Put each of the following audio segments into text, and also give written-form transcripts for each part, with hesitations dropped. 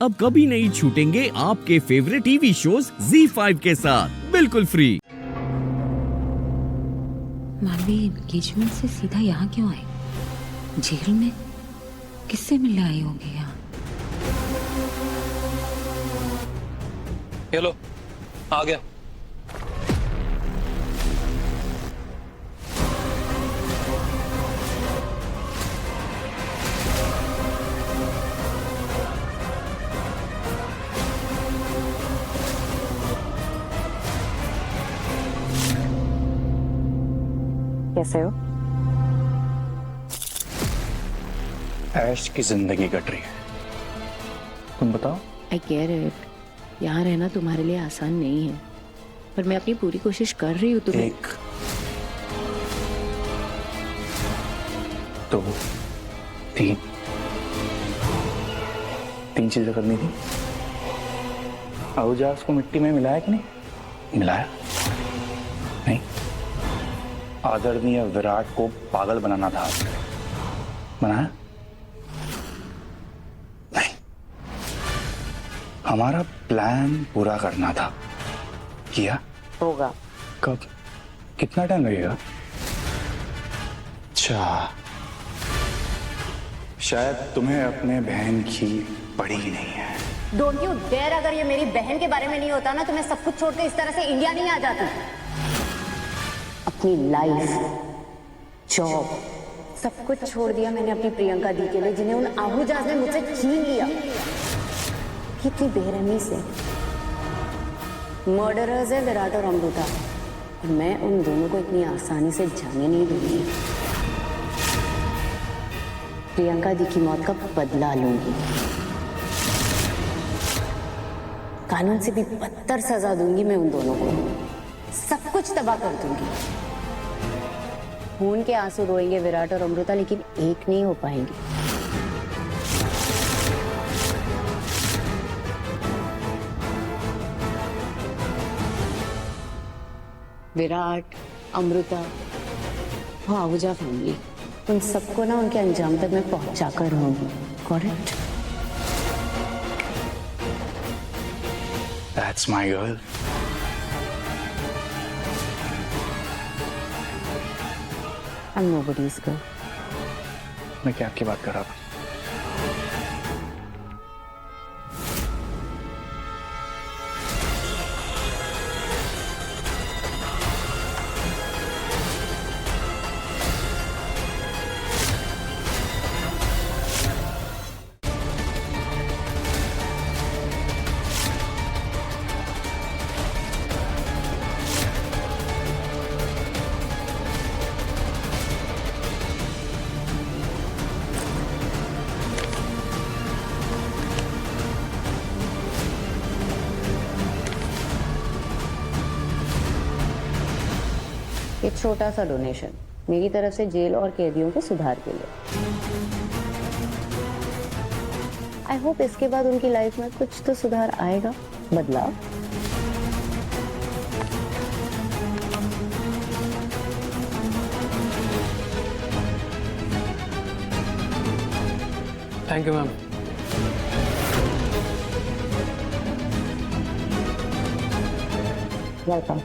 अब कभी नहीं छूटेंगे आपके फेवरेट टीवी शोज ZEE5 के साथ बिल्कुल फ्री। मानवी एंगेजमेंट से सीधा यहाँ क्यों आई? जेल में किससे मिलने आई होगी यहाँ? हेलो, आ गया। कैसे हो? ऐश की जिंदगी कट रही है, तुम बताओ। I get it. यहाँ रहना तुम्हारे लिए आसान नहीं है, पर मैं अपनी पूरी कोशिश कर रही हूँ तुम्हें। एक, दो, तीन चीजें करनी थी। आहूजा उसको मिट्टी में मिलाया कि नहीं मिलाया? नहीं। आदरणीय विराट को पागल बनाना था, बनाया? नहीं। हमारा प्लान पूरा करना था, किया? होगा। कब? कितना टाइम लगेगा? अच्छा, शायद तुम्हें अपने बहन की पड़ी ही नहीं है। डोंट यू डेयर, अगर ये मेरी बहन के बारे में नहीं होता ना तो मैं सब कुछ छोड़ के इस तरह से इंडिया नहीं आ जाती। अपनी लाइफ, जॉब, सब कुछ छोड़ दिया मैंने अपनी प्रियंका दी के लिए, जिन्हें उन आहूजाज ने मुझसे छीन लिया। कितनी बेरहमी से। मर्डरर्स है विराट और अमृता, और मैं उन दोनों को इतनी आसानी से जाने नहीं दूंगी। प्रियंका दी की मौत का बदला लूंगी, कानून से भी बदतर सजा दूंगी मैं उन दोनों को, सब कुछ तबाह कर दूंगी। खून के आंसू रोएंगे विराट और अमृता, लेकिन एक नहीं हो पाएंगे। विराट, अमृता, वो आहूजा फैमिली, उन सबको ना उनके अंजाम तक मैं पहुंचा कर रहूंगी। Correct? That's my girl. I'm nobody's girl. मैं क्या आपकी बात कर रहा था? एक छोटा सा डोनेशन मेरी तरफ से जेल और कैदियों के सुधार के लिए। आई होप इसके बाद उनकी लाइफ में कुछ तो सुधार आएगा, बदलाव। Thank you ma'am. Welcome.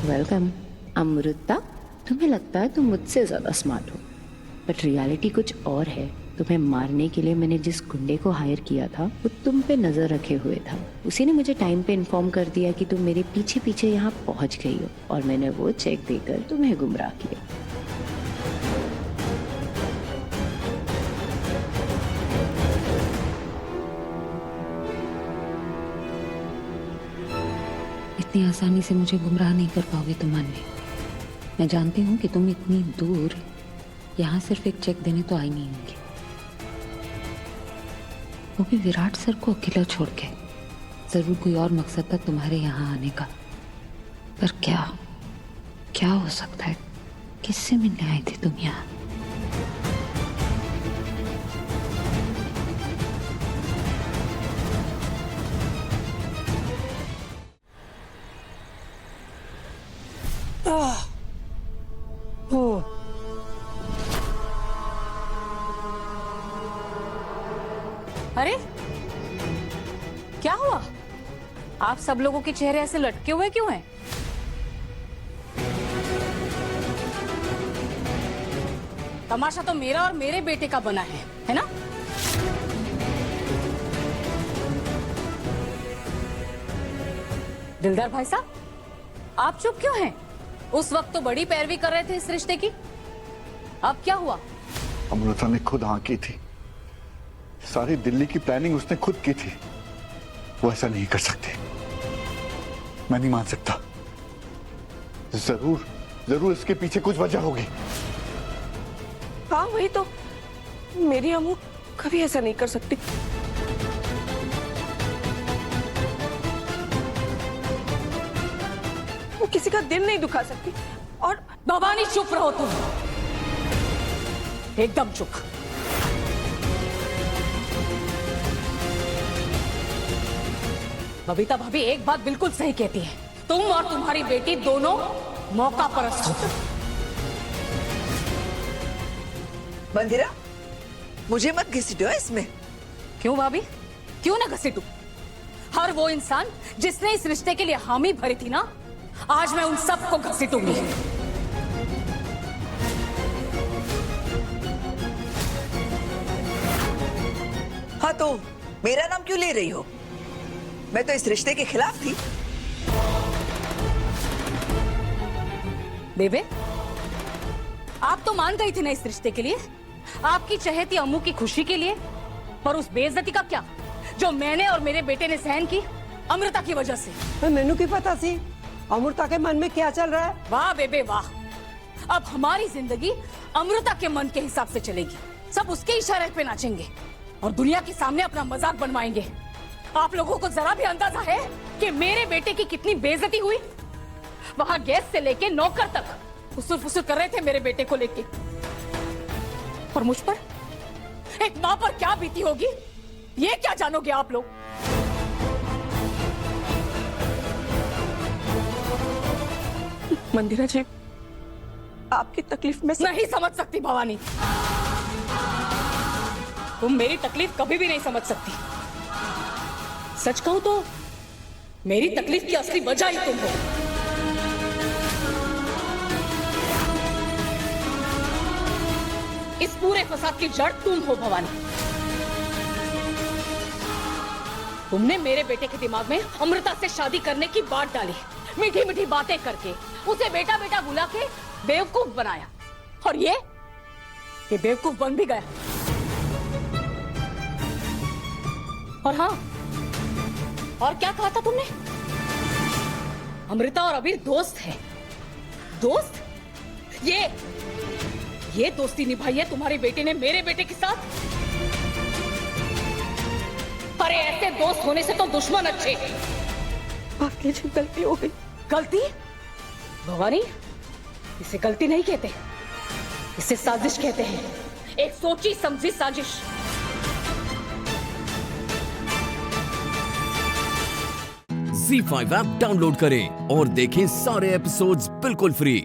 Welcome. Amrita, तुम्हें लगता है तुम मुझसे ज्यादा स्मार्ट हो, बट रियलिटी कुछ और है। तुम्हें मारने के लिए मैंने जिस गुंडे को हायर किया था वो तुम पे नजर रखे हुए था। उसी ने मुझे टाइम पे इन्फॉर्म कर दिया कि तुम मेरे पीछे पीछे यहाँ पहुंच गई हो, और मैंने वो चेक देकर तुम्हें गुमराह किया। इतनी आसानी से मुझे गुमराह नहीं कर पाओगे तुम मानवी। मैं जानती हूँ कि तुम इतनी दूर यहाँ सिर्फ एक चेक देने तो आई नहीं होंगी। वो भी विराट सर को अकेला छोड़ के। जरूर कोई और मकसद था तुम्हारे यहाँ आने का, पर क्या क्या हो सकता है? किससे मिलने आई थी तुम यहाँ? अरे क्या हुआ? आप सब लोगों के चेहरे ऐसे लटके हुए क्यों हैं? तमाशा तो मेरा और मेरे बेटे का बना है ना? दिलदार भाई साहब, आप चुप क्यों हैं? उस वक्त तो बड़ी पैरवी कर रहे थे इस रिश्ते की, अब क्या हुआ? अमृता ने खुद हाँ की थी। सारी दिल्ली की प्लानिंग उसने खुद की थी। वो ऐसा नहीं कर सकती। मैं नहीं मान सकता। जरूर जरूर इसके पीछे कुछ वजह होगी। हाँ वही तो, मेरी अम्मू कभी ऐसा नहीं कर सकती। वो किसी का दिल नहीं दुखा सकती। और भवानी चुप रहो तुम, एकदम चुप। बबीता भाभी एक बात बिल्कुल सही कहती है, तुम और तुम्हारी बेटी दोनों मौका परस्त हो। मंदिरा, मुझे मत घसीटो इसमें। क्यों भाभी, क्यों ना घसीटू? हर वो इंसान जिसने इस रिश्ते के लिए हामी भरी थी ना, आज मैं उन सबको घसीटूंगी। हाँ तो मेरा नाम क्यों ले रही हो? मैं तो इस रिश्ते के खिलाफ थी। बेबे, आप तो मान गई थी ना इस रिश्ते के लिए, आपकी चहेती अम्मू की खुशी के लिए। पर उस बेइज्जती का क्या जो मैंने और मेरे बेटे ने सहन की अमृता की वजह से? मैनू की पता सी अमृता के मन में क्या चल रहा है। वाह बेबे वाह, अब हमारी जिंदगी अमृता के मन के हिसाब से चलेगी। सब उसके इशारे पे नाचेंगे और दुनिया के सामने अपना मजाक बनवाएंगे। आप लोगों को जरा भी अंदाजा है कि मेरे बेटे की कितनी बेइज्जती हुई? वहां गैस से लेके नौकर तक फुसुर फुसुर कर रहे थे मेरे बेटे को लेके। और मुझ पर, एक माँ पर क्या बीती होगी, ये क्या जानोगे आप लोग? मंदिरा जी, आपकी तकलीफ में नहीं समझ सकती भवानी, तुम मेरी तकलीफ कभी भी नहीं समझ सकती। सच कहूं तो मेरी तकलीफ की असली वजह ही तुम हो। इस पूरे फसाद की जड़ तुम हो भवानी। तुमने मेरे बेटे के दिमाग में अमृता से शादी करने की बात डाली, मीठी मीठी बातें करके उसे बेटा बेटा बुला के बेवकूफ बनाया, और ये बेवकूफ बन भी गया। और हाँ, और क्या कहा था तुमने? अमृता और अबीर दोस्त है। दोस्त? ये दोस्ती निभाई है तुम्हारे बेटे ने मेरे बेटे के साथ? अरे ऐसे दोस्त होने से तो दुश्मन अच्छे। आपकी जी गलती हो गई। गलती? भवानी, इसे गलती नहीं कहते, इसे साजिश कहते हैं। एक सोची समझी साजिश। Z5 ऐप डाउनलोड करें और देखें सारे एपिसोड्स बिल्कुल फ्री।